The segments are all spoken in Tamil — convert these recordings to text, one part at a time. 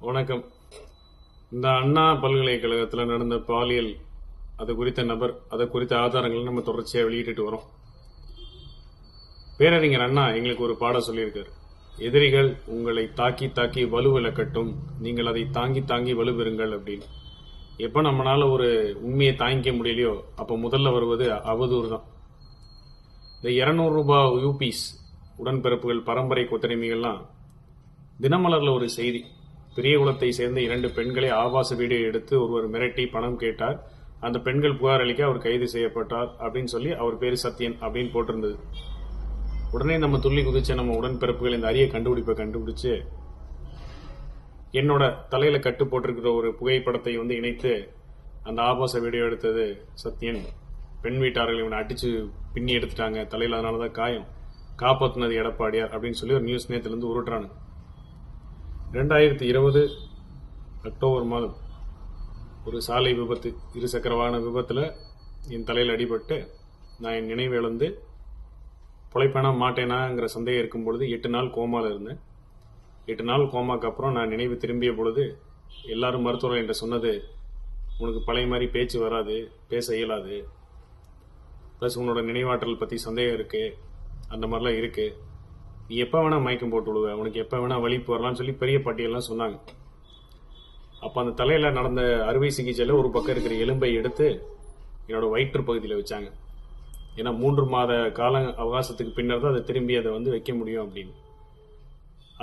வணக்கம். இந்த அண்ணா பல்கலைக்கழகத்தில் நடந்த பாலியல் அது குறித்த நபர் அதை குறித்த ஆதாரங்களை நம்ம தொடர்ச்சியாக வெளியிட்டு வரோம். பேரறிஞர் அண்ணா எங்களுக்கு ஒரு பாடம் சொல்லியிருக்காரு. எதிரிகள் உங்களை தாக்கி தாக்கி வலுவிழக்கட்டும், நீங்கள் அதை தாங்கி தாங்கி வலுப்பெறுங்கள் அப்படின்னு. எப்போ நம்மளால ஒரு உண்மையை தாங்கிக்க முடியலையோ அப்போ முதல்ல வருவது அவதூறு தான். இந்த 200 ரூபாய் யூபிஸ் உடன்பிறப்புகள் பரம்பரை கொத்தடிமைகள்லாம் தினமலர்ல ஒரு செய்தி. பெரியகுளத்தை சேர்ந்த 2 பெண்களை ஆபாச வீடியோ எடுத்து ஒருவர் மிரட்டி பணம் கேட்டார். அந்த பெண்கள் புகார் அளிக்க அவர் கைது செய்யப்பட்டார் அப்படின்னு சொல்லி அவர் பேரு சத்யன் அப்படின்னு போட்டிருந்தது. உடனே நம்ம துள்ளி குதிச்ச நம்ம உடன்பிறப்புகள் இந்த அரிய கண்டுபிடிப்பை கண்டுபிடிச்சு என்னோட தலையில கட்டு போட்டிருக்கிற ஒரு புகைப்படத்தை இணைத்து அந்த ஆபாச வீடியோ எடுத்தது சத்யன், பெண் வீட்டார்கள் இவனை அடிச்சு பின்னி எடுத்துட்டாங்க, தலையில அதனாலதான் காயம், காப்பாத்தினது எடப்பாடியார் அப்படின்னு சொல்லி ஒரு நியூஸ் நேத்துல இருந்து உருட்டுறாங்க. 2020 அக்டோபர் மாதம் ஒரு சாலை விபத்து, இருசக்கர வாகன விபத்துல என் தலையில் அடிபட்டு நான் என் நினைவு இழந்து பொழைப்பேனா மாட்டேனாங்கிற சந்தேகம் இருக்கும் பொழுது 8 நாள் கோமால இருந்தேன். 8 நாள் கோமாக்கு அப்புறம் நான் நினைவு திரும்பிய பொழுது எல்லாரும் மருத்துவர்கள் என்ற சொன்னது, உனக்கு பழைய மாதிரி பேச்சு வராது, பேச இயலாது, பிளஸ் உன்னோட நினைவாற்றல் பத்தி சந்தேகம் இருக்கு, அந்த மாதிரிலாம் இருக்கு, நீ எப்போ வேணா மயக்கம் போட்டு விடுவ, உனக்கு எப்போ வேணா வலிப்பு வரலாம்னு சொல்லி பெரிய பாட்டியெல்லாம் சொன்னாங்க. அப்போ அந்த தலையில நடந்த அறுவை சிகிச்சையில் ஒரு பக்கம் இருக்கிற எலும்பை எடுத்து என்னோட வயிற்று பகுதியில் வச்சாங்க. ஏன்னா 3 மாத கால அவகாசத்துக்கு பின்னர் தான் அதை திரும்பி அதை வைக்க முடியும் அப்படின்னு.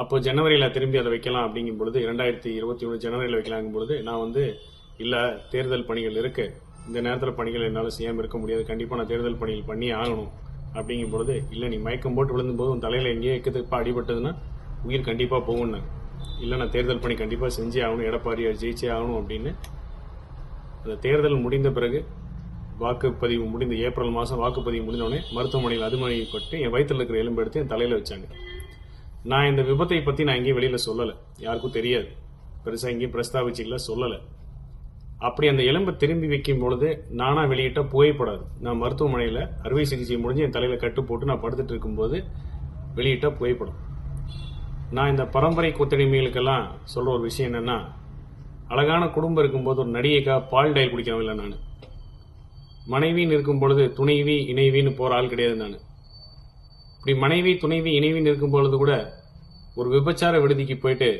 அப்போ ஜனவரியில் திரும்பி அதை வைக்கலாம் அப்படிங்கும் பொழுது 2021 ஜனவரியில் வைக்கலாங்கும் பொழுது நான் இல்லை, தேர்தல் பணிகள் இருக்கு, இந்த நேரத்தில் பணிகள் என்னால் செய்யாமல் இருக்க முடியாது, கண்டிப்பாக நான் தேர்தல் பணிகள் பண்ணி ஆகணும் அப்படிங்கும் பொழுது, இல்லை நீ மயக்கம் போட்டு விழுந்தும் போது உன் தலையில எங்கேயே எக்கத்துப்பா அடிபட்டதுன்னா உயிர் கண்டிப்பா போகும்னு, இல்லை நான் தேர்தல் பணி கண்டிப்பா செஞ்சே ஆகணும், எடப்பாடியார் ஜெயிச்சே ஆகணும் அப்படின்னு. அந்த தேர்தல் முடிந்த பிறகு வாக்குப்பதிவு முடிந்த ஏப்ரல் மாதம் வாக்குப்பதிவு முடிந்தோடனே மருத்துவமனையில் அதுமணிப்பட்டு என் வயிற்றில் இருக்கிற எலும்பு எடுத்து என் தலையில வச்சாங்க. நான் இந்த விபத்தை பத்தி நான் எங்கேயும் வெளியில சொல்லலை, யாருக்கும் தெரியாது, பெருசா எங்கேயும் பிரஸ்தாபிச்சுக்கல, சொல்லலை. அப்படி அந்த எலும்பை திரும்பி வைக்கும் பொழுது நானா வெளியிட்ட புகைப்படாது. நான் மருத்துவமனையில் அறுவை சிகிச்சை முடிஞ்சு என் தலையில கட்டு போட்டு நான் படுத்துட்டு இருக்கும்போது வெளியிட்ட புகைப்படம். நான் இந்த பரம்பரை கொத்தடிமைகளுக்கெல்லாம் சொல்ற ஒரு விஷயம் என்னன்னா, அழகான குடும்பம் இருக்கும்போது ஒரு நடிகைக்கா பால் டயல் குடிக்கிறவன் இல்லை நான். மனைவின்னு இருக்கும் பொழுது துணைவி இணைவின்னு போற ஆள் கிடையாது நான். இப்படி மனைவி துணைவி இணைவின்னு இருக்கும் பொழுது கூட ஒரு விபச்சார விடுதிக்கு போயிட்டு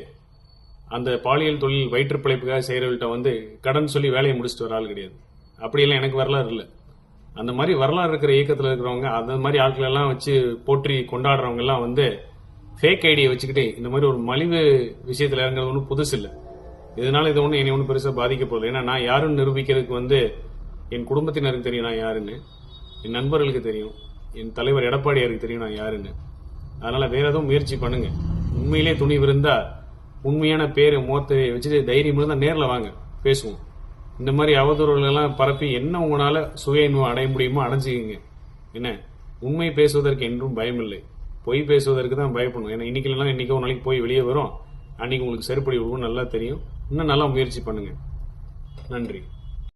அந்த பாலியல் தொழில் வயிற்று பிழைப்புக்காக செய்யறவள்கிட்ட கடன் சொல்லி வேலையை முடிச்சுட்டு வர ஆள் கிடையாது. அப்படியெல்லாம் எனக்கு வரலாறு இல்லை. அந்த மாதிரி வரலாறு இருக்கிற இயக்கத்தில் இருக்கிறவங்க அந்த மாதிரி ஆட்கள் எல்லாம் வச்சு போற்றி கொண்டாடுறவங்க எல்லாம் ஃபேக் ஐடியை வச்சுக்கிட்டு இந்த மாதிரி ஒரு மலிவு விஷயத்துல இறங்குறது ஒன்றும் புதுசு இல்லை. இதனால இது ஒன்றும் என்னை ஒன்றும் பெருசாக பாதிக்கப்படல. ஏன்னா நான் யாருன்னு நிரூபிக்கிறதுக்கு என் குடும்பத்தினருக்கு தெரியும் நான் யாருன்னு, என் நண்பர்களுக்கு தெரியும், என் தலைவர் எடப்பாடியாருக்கு தெரியும் நான் யாருன்னு. அதனால வேற எதுவும் முயற்சி பண்ணுங்க. உண்மையிலே துணிவு இருந்தா உண்மையான பேரு முகத்தை வச்சுட்டு தைரியம் இருந்தா நேரில் வாங்க, பேசுவோம். இந்த மாதிரி அவதூறுகள் எல்லாம் பரப்பி என்ன உங்களால சுய இன்பம் அடைய முடியுமோ அடைஞ்சிக்கிங்க. என்ன, உண்மை பேசுவதற்கு என்றும் பயம் இல்லை, பொய் பேசுவதற்கு தான் பயப்படணும். ஏன்னா இன்னைக்கு இல்லைன்னா இன்னைக்கு ஒரு நாளைக்கு போய் வெளியே வரும், அன்னைக்கு உங்களுக்கு செருப்படி விடுவோம் நல்லா தெரியும். இன்னும் நல்லா முயற்சி பண்ணுங்க. நன்றி.